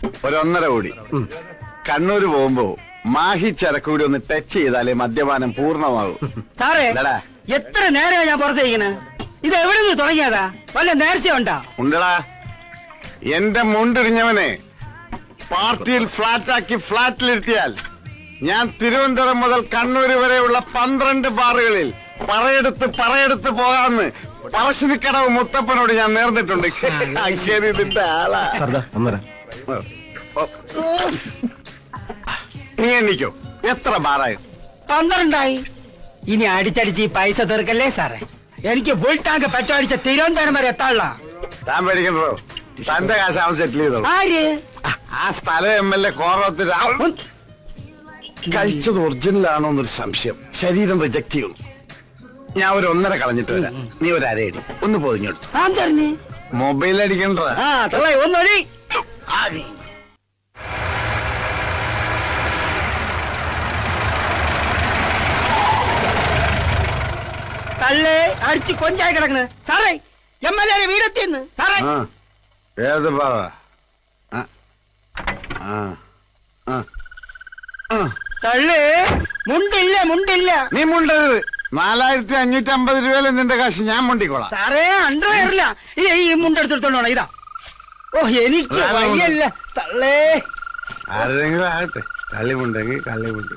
1.5 കോടി. കണ്ണൂര് പോകുമ്പോ മാഹി ചരക്കൂടി ഒന്ന് ടച്ച് ചെയ്താലേ മദ്യപാനം പൂർണ്ണമാകും. സാറേ എത്ര നേരം ഞാൻ പുറത്തേക്കണ്? ഇത് എവിടെ നിന്ന് തുടങ്ങിയതാ? വല്ല നേർച്ച ഉണ്ടാ? ഉണ്ടടാ. എന്റെ മുണ്ടിരിഞ്ഞവനെ പാർട്ടിയിൽ ഫ്ലാറ്റാക്കി ഫ്ലാറ്റിലിരുത്തിയാൽ ഞാൻ തിരുവനന്തപുരം മുതൽ കണ്ണൂര് വരെയുള്ള 12 ബാറുകളിൽ പറയെടുത്ത് പോകാമെന്ന് പറശ്ശിനിക്കടവ് മുത്തപ്പനോട് ഞാൻ നേർന്നിട്ടുണ്ട്. ഇതിന്റെ ആളാ. നീ എണ്ണിക്കോ, എത്ര ബാറായി? 12 ഇനി അടിച്ചടിച്ച് ഈ പൈസ തീർക്കല്ലേ സാറേ? എനിക്ക് ഫുൾ ടാങ്ക് പെട്രോൾ അടിച്ച തിരുവനന്തപുരം വരെ എത്താനുള്ള. താൻ പേടിക്കണ്ടോ, തന്റെ കാശാവും സെറ്റിൽ ചെയ്തോ. ആര്? ആ സ്ഥലം MLA കോറത്തിൽ കഴിച്ചത് ഒറിജിനൽ ആണോ എന്നൊരു സംശയം. ശരീരം റിജക്ട് ചെയ്യണം. ഞാൻ ഒരു 1.5 കളഞ്ഞിട്ട് വരാം. നീ ഒരു അരയടി ഒന്ന് പൊതിഞ്ഞെടുത്തു. മൊബൈൽ അടിക്കണ്ട. ഒന്നടി തള്ളേ അടിച്ച് കൊഞ്ചായി കിടക്കണ് സാറേ. MLA വീടെത്തിന്ന് സാറേ. ഏത് പറ? തള്ളേ മുണ്ടില്ല. നീ മുണ്ടരുത്. 4550 രൂപയിൽ നിന്റെ കാശ് ഞാൻ മുണ്ടിക്കോളാം. സാറേ അണ്ടറില്ല. ഈ മുണ്ടെടുത്തോണ്ടോ? ഇതാ. ഓ എനിക്ക് വയ്യല്ല തള്ളേ. ആരെങ്കിലും ആകട്ടെ, കള്ളിമുണ്ടെങ്കിൽ കള്ളിമുണ്ട്.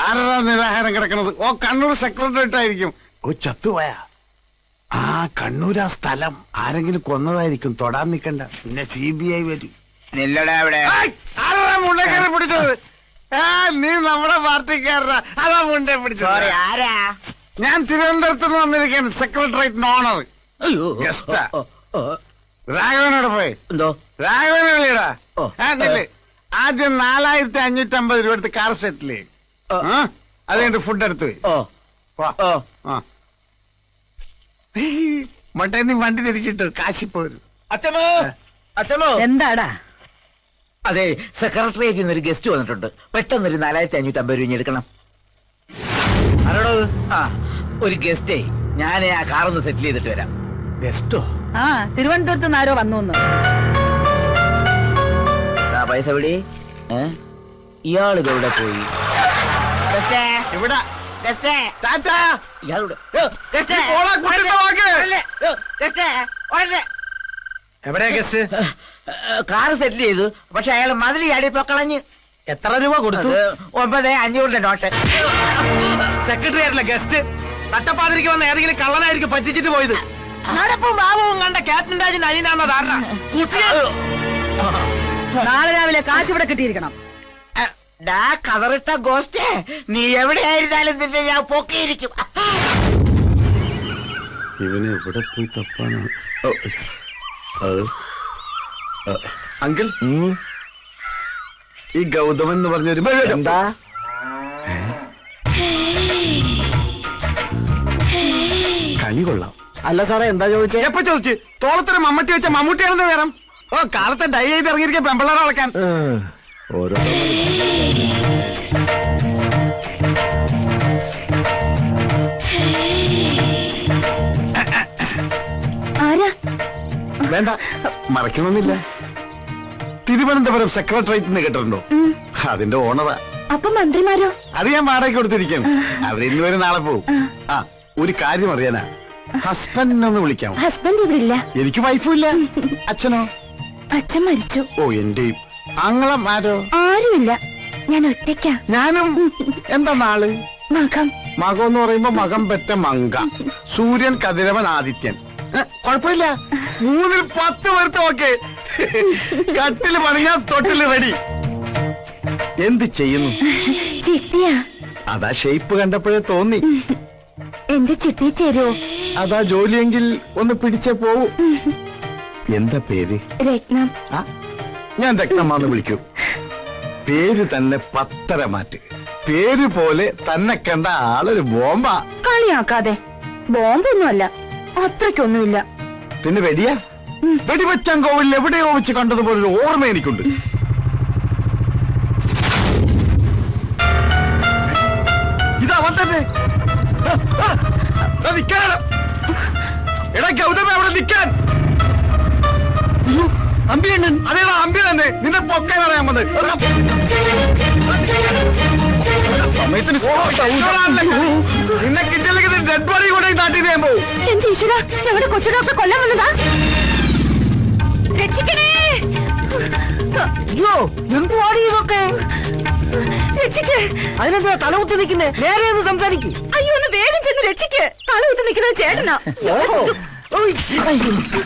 ആരാ നിരാഹാരം കിടക്കണത്? ഓ കണ്ണൂർ സെക്രട്ടേറിയറ്റ് ആയിരിക്കും. ഓ ചത്തുപോയാ? ആ കണ്ണൂർ ആ സ്ഥലം ആരെങ്കിലും കൊന്നതായിരിക്കും. തൊടാൻ നിക്കണ്ട, പിന്നെ CBI വരും. പിടിച്ചത് നീ നമ്മുടെ പാർട്ടിക്കാരനാ. അതാ മുണ്ടേ പിടിച്ചത്. ഞാൻ തിരുവനന്തപുരത്ത് നിന്ന് വന്നിരിക്കുകയാണ്. Secretariat owner ഗസ്റ്റാ. രാഘവനോട് പോയി രാഘവനെ വിളിയടാ. ആദ്യം 4550 രൂപ എടുത്ത് കാർ സെറ്റിൽ ചെയ്യും. അത് കഴിഞ്ഞിട്ട് ഫുഡ് എടുത്ത് മട്ടേ നീ വണ്ടി തിരിച്ചിട്ട് കാശിപ്പോരും. എന്താടാ? അതെ, സെക്രട്ടേറിയറ്റിൽ നിന്ന് ഒരു ഗസ്റ്റ് വന്നിട്ടുണ്ട്. പെട്ടെന്നൊരു 4550 രൂപ എടുക്കണം. ഒരു ഗസ്റ്റേ. ഞാൻ ആ കാറൊന്ന് സെറ്റിൽ ചെയ്തിട്ട് വരാം. ഗസ്റ്റോ? തിരുവനന്തപുരത്ത് നിന്ന് ആരോ വന്നു. പൈസ വിടി. ഇയാളിത് എവിടെ പോയി? എവിടെയാ ഗസ്റ്റ്? കാറ് സെറ്റിൽ ചെയ്തു. പക്ഷെ അയാൾ മതിൽ ചാടിയപ്പോ കളഞ്ഞ്. എത്ര രൂപ കൊടുത്തു? 9500 നോട്ട്. സെക്രട്ടറിയായിട്ടില്ല ഗസ്റ്റ്. തട്ടപ്പാതിരിക്ക് വന്ന ഏതെങ്കിലും കള്ളനായിരിക്കും പറ്റിച്ചിട്ട് പോയത്. നടപ്പും ബാബുവും കണ്ട ക്യാപ്റ്റൻ രാജിന്റെ അനിയനാന്ന ധാരണ. നാളെ രാവിലെ കാശ് ഇവിടെ കിട്ടിയിരിക്കണം. കതറിട്ട ഗോസ്റ്റേ, നീ എവിടെയായിരുന്നാലും നിന്നെ ഞാൻ പൊക്കിയിരിക്കും. ഇവനെ എവിടെ പോയി തപ്പാണ്? അങ്കിൾ, ഈ ഗൗതമൻ എന്ന് പറഞ്ഞൊരു എന്താ കണി കൊള്ളാം. അല്ല സാറേ, എന്താ ചോദിച്ചേ? എപ്പോ ചോദിച്ചു? തോളത്തൊരു മമ്മട്ടി വെച്ച മമ്മൂട്ടിയാണെന്ന് വേണം. ഓ കാലത്തെ ഡൈ ചെയ്ത് ഇറങ്ങിയിരിക്കാൻ പെമ്പിള്ളേരെ അളക്കാൻ. ഓരോ വേണ്ട, മറക്കണമെന്നില്ല. തിരുവനന്തപുരം സെക്രട്ടേറിയറ്റ് നിന്ന് കേട്ടിട്ടുണ്ടോ? അതിന്റെ ഓണറാ. അപ്പൊ മന്ത്രിമാരോ? അത് ഞാൻ വാടകയ്ക്ക് കൊടുത്തിരിക്കണം. അവരിന്ന് വരെ നാളെ പോകും. ഒരു കാര്യം അറിയാനാ. ഹസ്ബൻഡിനൊന്ന് വിളിക്കാമോ? ഹസ്ബൻഡ് ഇവിടെ ഇല്ല. എനിക്ക് വൈഫും ഇല്ല. അച്ഛനോ? അച്ഛൻ മരിച്ചു. ഓ എന്റെയും. ആങ്ങളും ആരോ? ആരുമില്ല, ഞാൻ ഒറ്റയ്ക്കാ. ഞാനും. എന്താ നാള്? മകം. മകം എന്ന് പറയുമ്പോ മകം പെറ്റ മങ്ക. സൂര്യൻ, കതിരവൻ, ആദിത്യൻ. കുഴപ്പമില്ല. 3ൽ 10 പേർത്ത് ഓക്കെ. കട്ടില് പണിഞ്ഞാ തൊട്ടില് റെഡി. എന്ത് ചെയ്യുന്നു? ചിട്ടിയാ. അതാ ഷേപ്പ് കണ്ടപ്പോഴേ തോന്നി. എന്റെ ചിട്ടി ചേരുവോ? അതാ ജോലിയെങ്കിൽ ഒന്ന് പിടിച്ചേ പോവൂ. എന്താ പേര്? രത്നം. ഞാൻ രത്നമാന്ന് വിളിക്കൂ. പേര് തന്നെ 10 മാറ്റ്. പേര് പോലെ തന്നെ കണ്ട ആളൊരു ബോംബാ. കളിയാക്കാതെ. ബോംബൊന്നുമല്ല, അത്രയ്ക്കൊന്നുമില്ല. പിന്നെ വെടിയാ? വെടിവെച്ചാൻ കോവിൽ എവിടെയോ വെച്ച് കണ്ടതുപോലൊരു ഓർമ്മ എനിക്കുണ്ട്. ഇതവൻ തന്നെ. എടാ ഗൗതമ, അവിടെ നിൽക്കാൻ. അമ്പിയണ്ണൻ അതേടാ അമ്പി തന്നെ, നിന്നെ പൊക്കാനാണ് ഞാൻ വന്നത്. സമയത്തിന് നിന്നെ കിട്ടിയില്ലെങ്കിൽ ഡെഡ് ബോഡി കൂടെ നാട്ടിൽ ഞാൻ പോകും. എന്റെ ഈശ്വര, ഞങ്ങളുടെ കൊച്ചു ഡോക്ടറെ കൊല്ലാൻ വന്നതാ. രക്ഷിക്കണേ, അയ്യോ എന്തുവാടി ഇതൊക്കെ? രക്ഷിക്ക്. അതിനെന്താ തലകുത്തി നിൽക്കുന്നേ? നേരെ ഒന്ന് സംസാരിക്കും. അയ്യോ, ഒന്ന് വേഗം ചെന്ന് രക്ഷിക്ക്. തലകുത്തി നിൽക്കുന്നത് ചേട്ടനാ. ഓഹോ,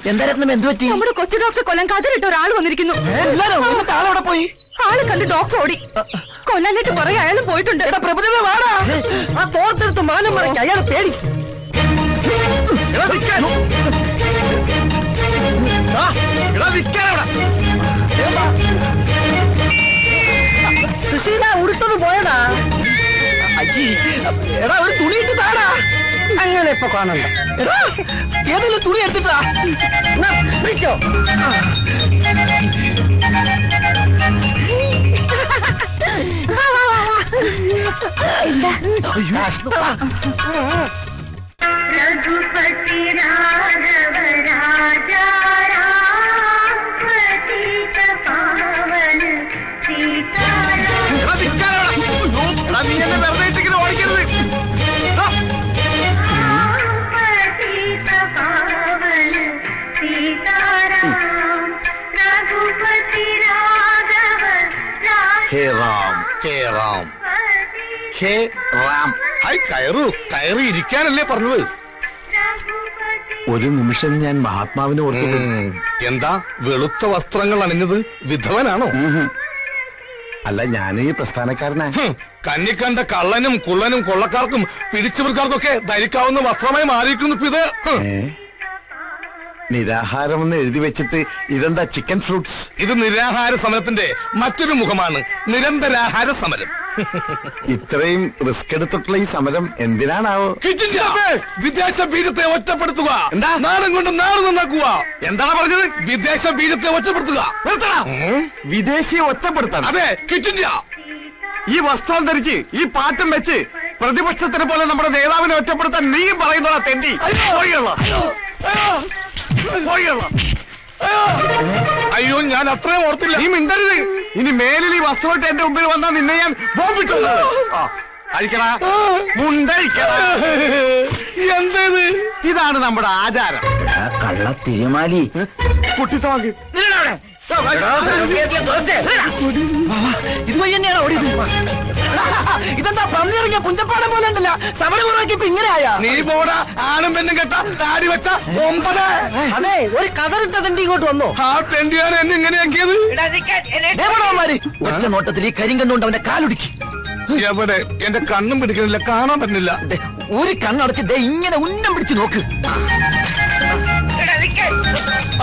എന്തായിരുന്നു എന്ത് പറ്റി? നമ്മുടെ കൊച്ചു ഡോക്ടറെ കൊല്ലാൻ കതിരിട്ട ഒരാൾ വന്നിരിക്കുന്നു. ആളവിടെ പോയി. ആള് കണ്ട് ഡോക്ടർ ഓടി. കൊല്ലാനായിട്ട് പുറകെ അയാളും പോയിട്ടുണ്ട്. പ്രഭുദേവ വാടാ, ആ തോർത്തെടുത്ത് മാനം മറയ്ക്ക്. അയാൾ പേടി. സുശീല ഉടുത്തത് പോയടാ. അജി, എടാ ഒരു തുണി ഇട്ട് താടാ. അങ്ങനെ ഇപ്പൊ കാണണ്ട. എടാ ഏതെങ്കിലും തുണി എടുത്തിട്ടാ വിളിച്ചോ. रघुपति राघव राजा राम पतित पावन सीताराम നീ എന്നെ വെറുതെ ഇട്ടിങ്ങനെ ഓടിക്കരുത്. पतित पावन सीताराम रघुपति राघव ഹേ റാം, ഹേ റാം, ഹേ റാം. ഹായ്, കയറി ഇരിക്കാനല്ലേ പറഞ്ഞത്? ഒരു നിമിഷം ഞാൻ മഹാത്മാവിനെ ഓർത്തു. എന്താ വെളുത്ത വസ്ത്രങ്ങൾ അണിഞ്ഞത്? വിധവനാണോ? അല്ല, ഞാൻ ഈ പ്രസ്ഥാനക്കാരനാ. കണ്ണിക്കണ്ട കള്ളനും കുള്ളനും കൊള്ളക്കാർക്കും പിടിച്ചവർക്കാർക്കൊക്കെ ധരിക്കാവുന്ന വസ്ത്രമായി മാറിയിരിക്കുന്നു ഇപ്പൊ ഇത്. നിരാഹാരം എന്ന് എഴുതി വെച്ചിട്ട് ഇതെന്താ ചിക്കൻ ഫ്രൂട്ട്സ്? ഇത് നിരാഹാര സമരത്തിന്റെ മറ്റൊരു മുഖമാണ്, നിരന്തരാഹാര സമരം. ഇത്രയും റിസ്ക് എടുത്തിട്ടുള്ള ഈ സമരം എന്തിനാണാവോ? വിദേശ ബീജത്തെ ഒറ്റപ്പെടുത്തുക. എന്താ? നാടും കൊണ്ട് നാട് നന്നാക്കുക. എന്താണ് പറഞ്ഞത്? വിദേശ ബീജത്തെ ഒറ്റപ്പെടുത്തുക. വിദേശിയെ ഒറ്റപ്പെടുത്താൻ? അതെ, ക്വിറ്റ് ഇന്ത്യ. ഈ വസ്ത്രം ധരിച്ച് ഈ പാട്ടും വെച്ച് പ്രതിപക്ഷത്തിനെ പോലെ നമ്മുടെ നേതാവിനെ ഒറ്റപ്പെടുത്താൻ നീയും പറയുന്നോളാ തെണ്ടി. അയ്യോ, ഞാൻ അത്രയും ഓർത്തില്ല. നീ മിണ്ടരുത്. ഇനി മേലിൽ ഈ വസ്തുവായിട്ട് എന്റെ മുമ്പിൽ വന്നാൽ നിന്നെ ഞാൻ ബോംബിട്ടു. അഴിക്കടാ, മുണ്ടഴിക്കടാ. എന്തേത്? ഇതാണ് നമ്മുടെ ആചാരം. കള്ള തിരുമാലി കുട്ടിത്തോക്ക് ഇതുവഴി തന്നെയാണ് ഓടിയത്. ഇതെന്താ പന്നിറങ്ങിയ പുഞ്ചപ്പാടം പോലെ ഉണ്ടല്ല. സമരം കുറവാക്കിയപ്പോ ഇങ്ങനെ ആയാ? നീ പോടാ, ആണും പെണ്ണും കെട്ട താടി വെച്ച 9. അതെ, ഒരു കതറിട്ട തെണ്ടി ഇങ്ങോട്ട് വന്നോ? ആ തെണ്ടിയാണ് എന്നെ ഇങ്ങനെയാക്കിയത്. ഒറ്റ നോട്ടത്തിൽ ഈ കരിങ്കണ്ണുകൊണ്ട് അവന്റെ കാലുടുക്കി. എവിടെ? എന്റെ കണ്ണും പിടിക്കണില്ല, കാണാൻ പറ്റുന്നില്ല. ഒരു കണ്ണടച്ച് ദേ ഇങ്ങനെ ഉന്നം പിടിച്ച് നോക്ക്.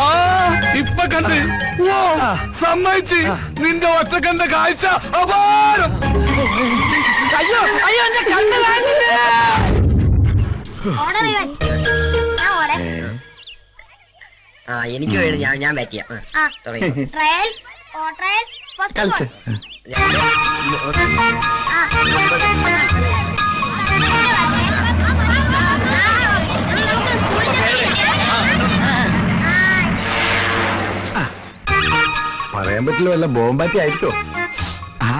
ആ, ഇപ്പൊ കണ്ട്. സമ്മതിച്ച്. നിന്റെ ഒറ്റ കണ്ട കാഴ്ച അപാരം. അയ്യോ അയ്യോ, എന്റെ കണ്ണ് കാണില്ലേ? എനിക്ക് വേണ്ടി ഞാൻ ബാറ്റ് ചെയ്യാം. ട്രയൽ ട്രയൽ കളിച്ച്. പറയാൻ പറ്റില്ല, വല്ല ബോംബാറ്റി ആയിരിക്കോ? ആ,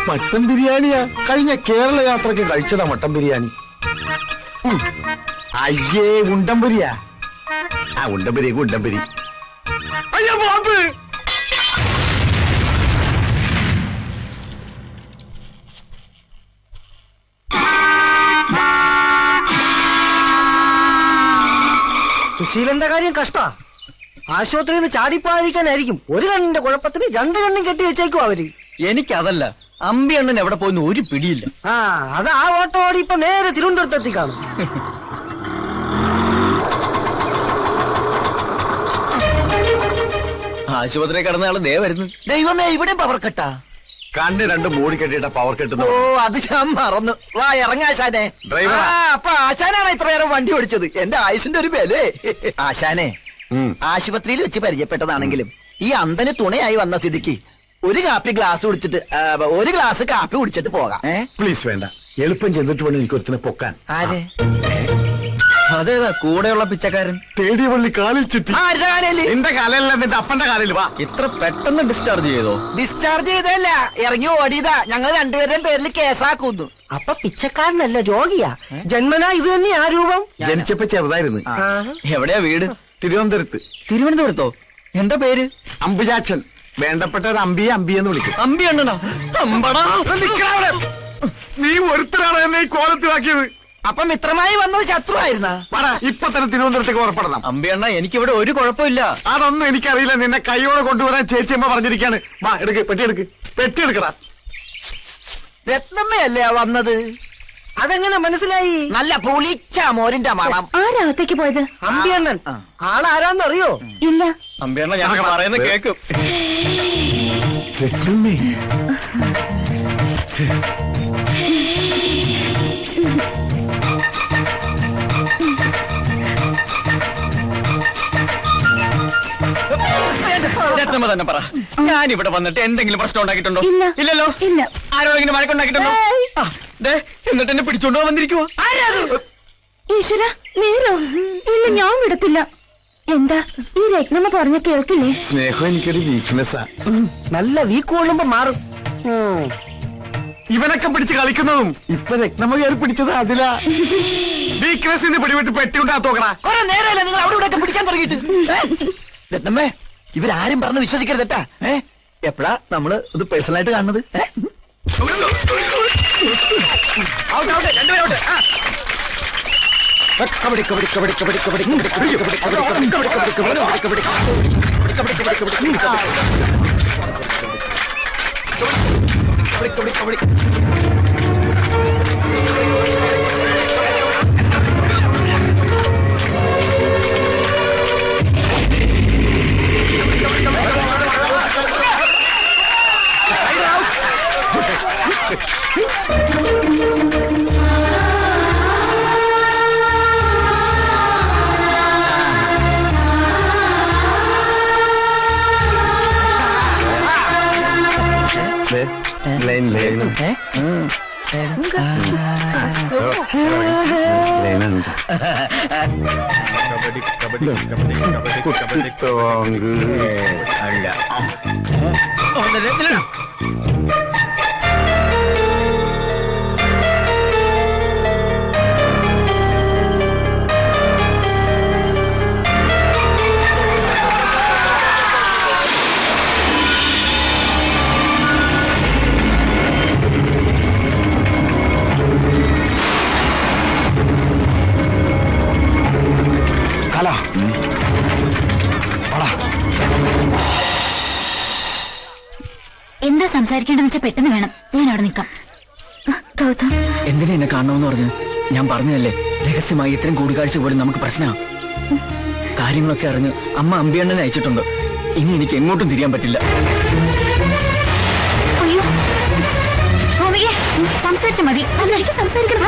മട്ടൻ ബിരിയാണിയാ. കഴിഞ്ഞ കേരള യാത്രക്ക് കഴിച്ചതാ മട്ടൻ ബിരിയാണി. അയ്യേ, ഉണ്ടംപുരിയാ. ആ, ഉണ്ടംപുരി ഉണ്ടംപുരി. അയ്യോ, ബോംബ്. സുശീലന്റെ കാര്യം കഷ്ടാ. ആശുപത്രിയിൽ നിന്ന് ചാടിപ്പോയിരിക്കാനായിരിക്കും. ഒരു കണ്ണിന്റെ കുഴപ്പത്തിന് 2 കണ്ണും കെട്ടി വെച്ചേക്കും അവര്. എനിക്കതല്ല, അമ്പി അണ്ണൻ എവിടെ പോയെന്ന് ഒരു പിടിയില്ല. ആ, അത് ആ ഓട്ടോ ഓടി ഇപ്പൊ നേരെ തിരുവനന്തപുരത്തെത്തി കാണും. ആശുപത്രി കിടന്ന ആള് ദേ വരുന്നു. ദൈവമേ, ഇവിടെ പവർ കട്ടാ. കണ്ണ് 2 മൂടി കെട്ടിയിട്ട പവർ കെട്ടുന്നു. ഓ, അത് ഞാൻ മറന്നു. വാ, ഇറങ്ങാശാനെ. ഡ്രൈവറാ. അപ്പൊ ആശാനാണ് ഇത്ര നേരം വണ്ടി ഓടിച്ചത്. എന്റെ ആയുസിന്റെ ഒരു ബലേ. ആശാനെ, ആശുപത്രിയിൽ വെച്ച് പരിചയപ്പെട്ടതാണെങ്കിലും ഈ അന്തന് തുണയായി വന്ന സ്ഥിതിക്ക് ഒരു ഗ്ലാസ് കാപ്പി കുടിച്ചിട്ട് പോകാം. പ്ലീസ് വേണ്ട. എളുപ്പം ചെന്നിട്ട് വേണം എനിക്ക് ഒരുത്തിനെ പൊക്കാൻ. ആരെ? അതേതാ കൂടെയുള്ള പിച്ചക്കാരൻ? തേടിയ പള്ളി കാലിൽ ചുറ്റി. ആരുടെ കാലയില്? നിന്റെ കാലല്ല, നിന്റെ അപ്പന്റെ കാലിൽ. വാ. ഇത്ര പെട്ടെന്ന് ഡിസ്ചാർജ് ചെയ്തോ? ഡിസ്ചാർജ് ചെയ്തല്ല, ഇറങ്ങി ഓടിയതാ. ഞങ്ങൾ രണ്ടുപേരുടെയും പേരിൽ കേസാക്കുന്നു. അപ്പൊ പിച്ചക്കാരനല്ല, രോഗിയാ. ജന്മനാ ഇത് തന്നെയാ രൂപം. ജനിച്ചപ്പോ ചെറുതായിരുന്നു. എവിടെയാ വീട്? തിരുവനന്തപുരത്ത്. തിരുവനന്തപുരത്തോ? എന്താ പേര്? അമ്പുജാക്ഷൻ. വേണ്ടപ്പെട്ട ഒരു അമ്പിയെന്ന് വിളിക്കും. അമ്പി അണ്ണനാ? അമ്പടാ. നിക്കടാ അവിടെ. നീ ഒരുത്തരാണ് എന്നെ ഈ കോലത്തിലാക്കിയത്. അപ്പൊ മിത്രമായി വന്നത് ശത്രുവായിരുന്ന? ഇപ്പൊ തന്നെ തിരുവനന്തപുരത്തേക്ക് ഉറപ്പെടണം. അമ്പി അണ്ണ, എനിക്കിവിടെ ഒരു കുഴപ്പമില്ല. അതൊന്നും എനിക്കറിയില്ല. നിന്നെ കൈയോടെ കൊണ്ടുവരാൻ ചേച്ചിയമ്മ പറഞ്ഞിരിക്കാണ്. വാ, എടുക്ക്, പെട്ടി എടുക്കടാ. രത്നമ്മയല്ലേ വന്നത്? അതെങ്ങനെ മനസ്സിലായി? നല്ല പുളിച്ച മോരിന്റെ മണം. ആരാകത്തേക്ക് പോയത്? അമ്പിയണ്ണൻ. ആളാരാന്നറിയോ? ഇല്ല. അമ്പി അണ്ണ, ഞാൻ പറയുന്നത് കേക്കും. രത്നമ്മ തന്നെ പറ, ഞാൻ ഇവിടെ വന്നിട്ട് എന്തെങ്കിലും പ്രശ്നം ഉണ്ടാക്കിയിട്ടുണ്ടോ? ഇല്ല. ഇല്ലല്ലോ. ഇല്ല. ആരോടെങ്കിലും വഴക്കുണ്ടാക്കിയിട്ടുണ്ടോ? എന്നിട്ട് എന്നെ പിടിച്ചോണ്ടോ വന്നിരിക്കുവോ? ഈശ്വര, നേരോ? ഇല്ല, ഞാൻ വിടത്തില്ല. എന്താ ഈ രത്നമ്മ പറഞ്ഞ കേൾക്കില്ലേ? സ്നേഹം എനിക്കൊരു വീക്ക്നെസ്സാ. നല്ല വീക്ക് കൊള്ളുമ്പോ മാറും. ഇവനൊക്കെ പിടിച്ച് കളിക്കുന്നതും ഇപ്പൊ രത്നമ്മ കയറി പിടിച്ചത് അതിലാ. വീക്ക്നെസ്സിന് പിടിവിട്ട് പെട്ടി ഉണ്ടാത്തോക്കടാ. കുറെ നേരമല്ല നിങ്ങൾ അവിടെ ഇവിടെ പിടിക്കാൻ തുടങ്ങിയിട്ട്. രത്നമ്മേ, ഇവരാരും പറഞ്ഞ് വിശ്വസിക്കരുതട്ടാ. എപ്പോഴാ നമ്മള് ഇത് പേഴ്സണലായിട്ട് കാണുന്നത്? എന്താ സംസാരിക്കേണ്ടെന്ന് വെച്ചാൽ പെട്ടെന്ന് വേണം. ഞാൻ അവിടെ നിൽക്കാം. ഗൗതം, എന്തിനാ എന്നെ കാണണമെന്ന് പറഞ്ഞു? ഞാൻ പറഞ്ഞതല്ലേ, രഹസ്യമായി ഇത്രയും കൂടിക്കാഴ്ച പോലും നമുക്ക് പ്രശ്നമാണ്. കാര്യങ്ങളൊക്കെ അറിഞ്ഞ് അമ്മ അമ്പിയണ്ണനെ അയച്ചിട്ടുണ്ട്. ഇനി എനിക്ക് എങ്ങോട്ടും തിരിയാൻ പറ്റില്ല. അയ്യോ ഭൂമികെ, സംസാരിച്ച മതി. അതെനിക്ക് സംസാരിക്കണം.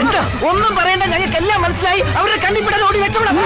എന്താ ഒന്നും പറയണ്ട, ഞങ്ങൾക്ക് എല്ലാം മനസ്സിലായി. അവരുടെ കണ്ണിപ്പെടാൻ ഓടി രക്ഷപ്പെടാം.